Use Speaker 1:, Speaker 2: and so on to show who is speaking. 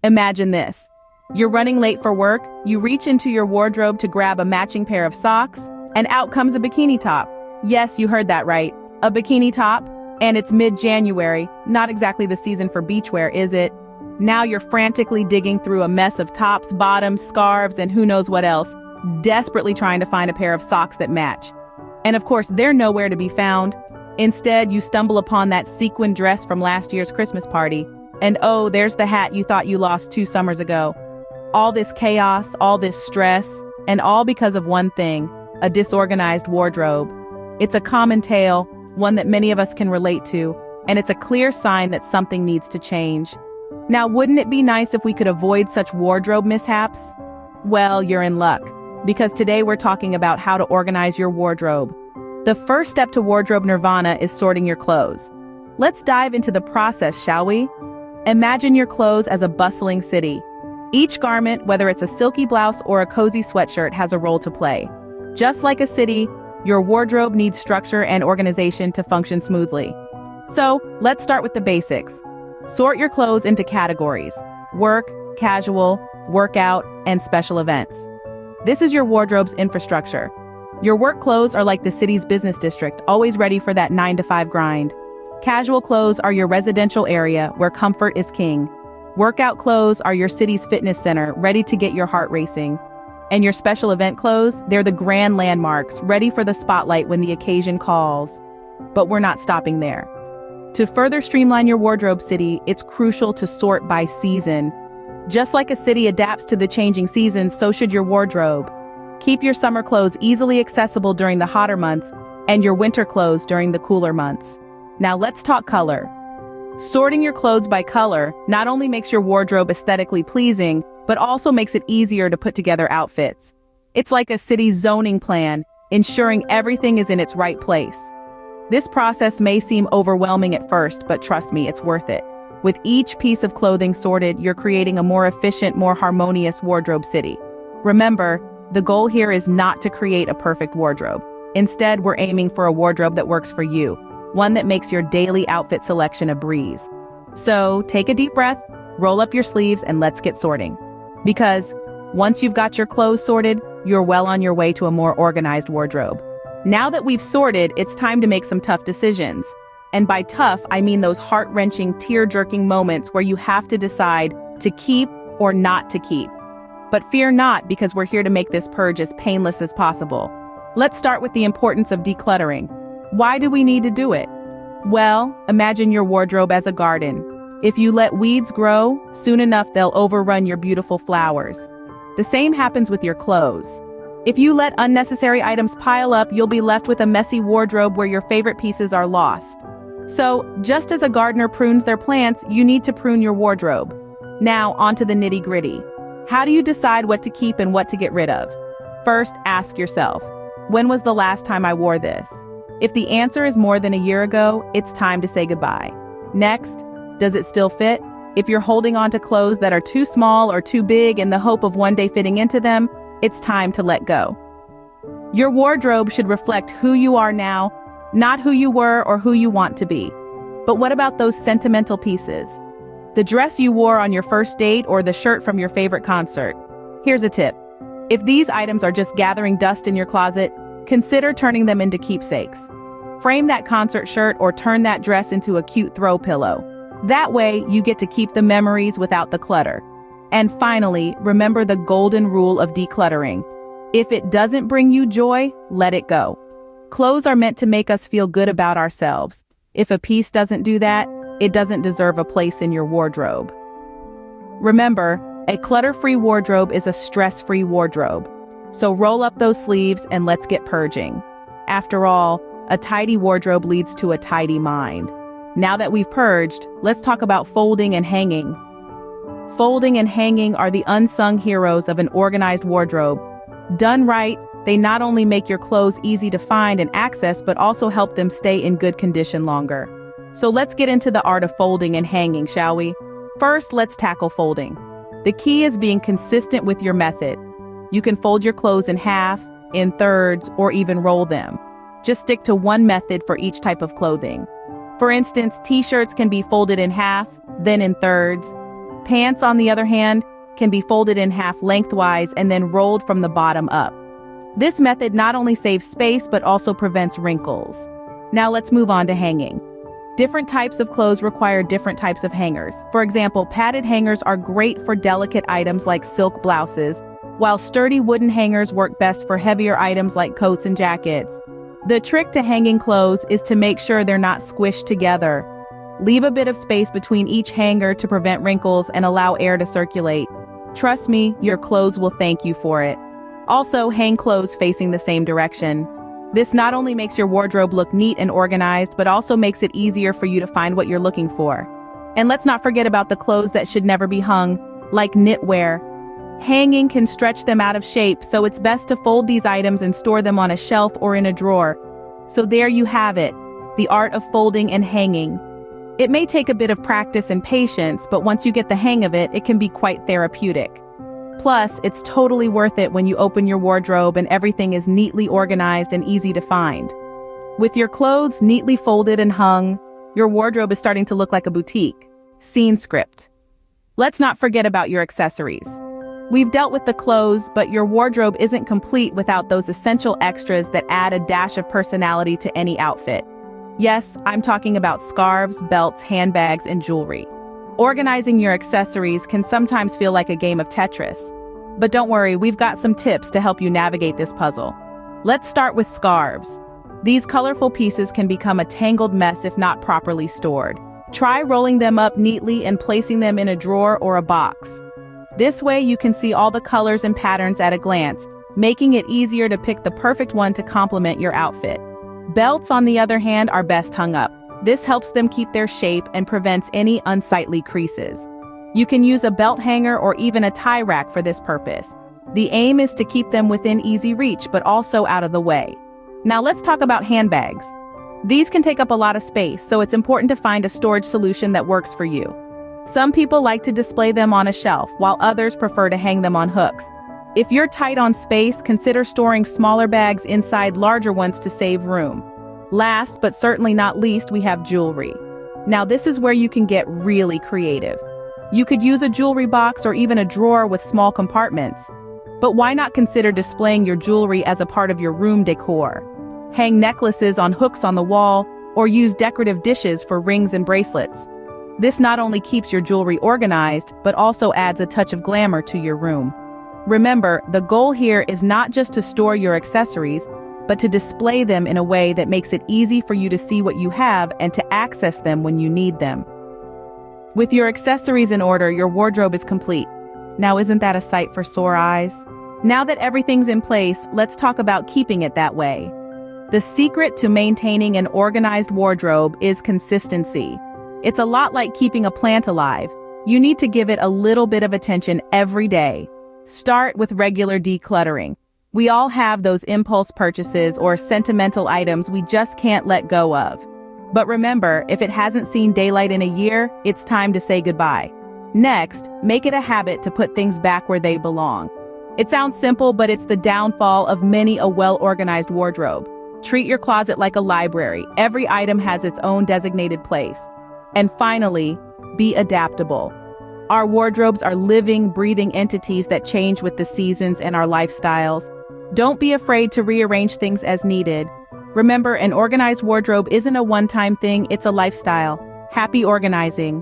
Speaker 1: Imagine this. You're running late for work, you reach into your wardrobe to grab a matching pair of socks, and out comes a bikini top. Yes, you heard that right. A bikini top, and it's mid-January, not exactly the season for beachwear, is it? Now you're frantically digging through a mess of tops, bottoms, scarves, and who knows what else, desperately trying to find a pair of socks that match. And of course, they're nowhere to be found. Instead, you stumble upon that sequin dress from last year's Christmas party. And oh, there's the hat you thought you lost 2 summers ago. All this chaos, all this stress, and all because of one thing, a disorganized wardrobe. It's a common tale, one that many of us can relate to, and it's a clear sign that something needs to change. Now, wouldn't it be nice if we could avoid such wardrobe mishaps? Well, you're in luck, because today we're talking about how to organize your wardrobe. The first step to wardrobe nirvana is sorting your clothes. Let's dive into the process, shall we? Imagine your clothes as a bustling city. Each garment, whether it's a silky blouse or a cozy sweatshirt, has a role to play. Just like a city, your wardrobe needs structure and organization to function smoothly. So, let's start with the basics. Sort your clothes into categories: work, casual, workout, and special events. This is your wardrobe's infrastructure. Your work clothes are like the city's business district, always ready for that 9-to-5 grind. Casual clothes are your residential area where comfort is king. Workout clothes are your city's fitness center, ready to get your heart racing. And your special event clothes, they're the grand landmarks, ready for the spotlight when the occasion calls. But we're not stopping there. To further streamline your wardrobe city, it's crucial to sort by season. Just like a city adapts to the changing seasons, so should your wardrobe. Keep your summer clothes easily accessible during the hotter months and your winter clothes during the cooler months. Now let's talk color. Sorting your clothes by color not only makes your wardrobe aesthetically pleasing, but also makes it easier to put together outfits. It's like a city's zoning plan, ensuring everything is in its right place. This process may seem overwhelming at first, but trust me, it's worth it. With each piece of clothing sorted, you're creating a more efficient, more harmonious wardrobe city. Remember, the goal here is not to create a perfect wardrobe. Instead, we're aiming for a wardrobe that works for you, one that makes your daily outfit selection a breeze. So, take a deep breath, roll up your sleeves, and let's get sorting. Because once you've got your clothes sorted, you're well on your way to a more organized wardrobe. Now that we've sorted, it's time to make some tough decisions. And by tough, I mean those heart-wrenching, tear-jerking moments where you have to decide to keep or not to keep. But fear not, because we're here to make this purge as painless as possible. Let's start with the importance of decluttering. Why do we need to do it? Well, imagine your wardrobe as a garden. If you let weeds grow, soon enough they'll overrun your beautiful flowers. The same happens with your clothes. If you let unnecessary items pile up, you'll be left with a messy wardrobe where your favorite pieces are lost. So, just as a gardener prunes their plants, you need to prune your wardrobe. Now, onto the nitty-gritty. How do you decide what to keep and what to get rid of? First, ask yourself, when was the last time I wore this? If the answer is more than a year ago, it's time to say goodbye. Next, does it still fit? If you're holding on to clothes that are too small or too big in the hope of one day fitting into them, it's time to let go. Your wardrobe should reflect who you are now, not who you were or who you want to be. But what about those sentimental pieces? The dress you wore on your first date or the shirt from your favorite concert? Here's a tip. If these items are just gathering dust in your closet, consider turning them into keepsakes. Frame that concert shirt or turn that dress into a cute throw pillow. That way, you get to keep the memories without the clutter. And finally, remember the golden rule of decluttering. If it doesn't bring you joy, let it go. Clothes are meant to make us feel good about ourselves. If a piece doesn't do that, it doesn't deserve a place in your wardrobe. Remember, a clutter-free wardrobe is a stress-free wardrobe. So roll up those sleeves and let's get purging. After all, a tidy wardrobe leads to a tidy mind. Now that we've purged, let's talk about folding and hanging. Folding and hanging are the unsung heroes of an organized wardrobe. Done right, they not only make your clothes easy to find and access, but also help them stay in good condition longer. So let's get into the art of folding and hanging, shall we? First, let's tackle folding. The key is being consistent with your method. You can fold your clothes in half, in thirds, or even roll them. Just stick to one method for each type of clothing. For instance, t-shirts can be folded in half, then in thirds. Pants, on the other hand, can be folded in half lengthwise and then rolled from the bottom up. This method not only saves space but also prevents wrinkles. Now let's move on to hanging. Different types of clothes require different types of hangers. For example, padded hangers are great for delicate items like silk blouses, while sturdy wooden hangers work best for heavier items like coats and jackets. The trick to hanging clothes is to make sure they're not squished together. Leave a bit of space between each hanger to prevent wrinkles and allow air to circulate. Trust me, your clothes will thank you for it. Also, hang clothes facing the same direction. This not only makes your wardrobe look neat and organized, but also makes it easier for you to find what you're looking for. And let's not forget about the clothes that should never be hung, like knitwear. Hanging can stretch them out of shape, so it's best to fold these items and store them on a shelf or in a drawer. So there you have it, the art of folding and hanging. It may take a bit of practice and patience, but once you get the hang of it, it can be quite therapeutic. Plus, it's totally worth it when you open your wardrobe and everything is neatly organized and easy to find. With your clothes neatly folded and hung, your wardrobe is starting to look like a boutique. Scene script. Let's not forget about your accessories. We've dealt with the clothes, but your wardrobe isn't complete without those essential extras that add a dash of personality to any outfit. Yes, I'm talking about scarves, belts, handbags, and jewelry. Organizing your accessories can sometimes feel like a game of Tetris. But don't worry, we've got some tips to help you navigate this puzzle. Let's start with scarves. These colorful pieces can become a tangled mess if not properly stored. Try rolling them up neatly and placing them in a drawer or a box. This way you can see all the colors and patterns at a glance, making it easier to pick the perfect one to complement your outfit. Belts, on the other hand, are best hung up. This helps them keep their shape and prevents any unsightly creases. You can use a belt hanger or even a tie rack for this purpose. The aim is to keep them within easy reach but also out of the way. Now let's talk about handbags. These can take up a lot of space, so it's important to find a storage solution that works for you. Some people like to display them on a shelf, while others prefer to hang them on hooks. If you're tight on space, consider storing smaller bags inside larger ones to save room. Last, but certainly not least, we have jewelry. Now this is where you can get really creative. You could use a jewelry box or even a drawer with small compartments. But why not consider displaying your jewelry as a part of your room decor? Hang necklaces on hooks on the wall, or use decorative dishes for rings and bracelets. This not only keeps your jewelry organized, but also adds a touch of glamour to your room. Remember, the goal here is not just to store your accessories, but to display them in a way that makes it easy for you to see what you have and to access them when you need them. With your accessories in order, your wardrobe is complete. Now isn't that a sight for sore eyes? Now that everything's in place, let's talk about keeping it that way. The secret to maintaining an organized wardrobe is consistency. It's a lot like keeping a plant alive. You need to give it a little bit of attention every day. Start with regular decluttering. We all have those impulse purchases or sentimental items we just can't let go of. But remember, if it hasn't seen daylight in a year, it's time to say goodbye. Next, make it a habit to put things back where they belong. It sounds simple, but it's the downfall of many a well-organized wardrobe. Treat your closet like a library. Every item has its own designated place. And finally, be adaptable. Our wardrobes are living, breathing entities that change with the seasons and our lifestyles. Don't be afraid to rearrange things as needed. Remember, an organized wardrobe isn't a one-time thing, it's a lifestyle. Happy organizing.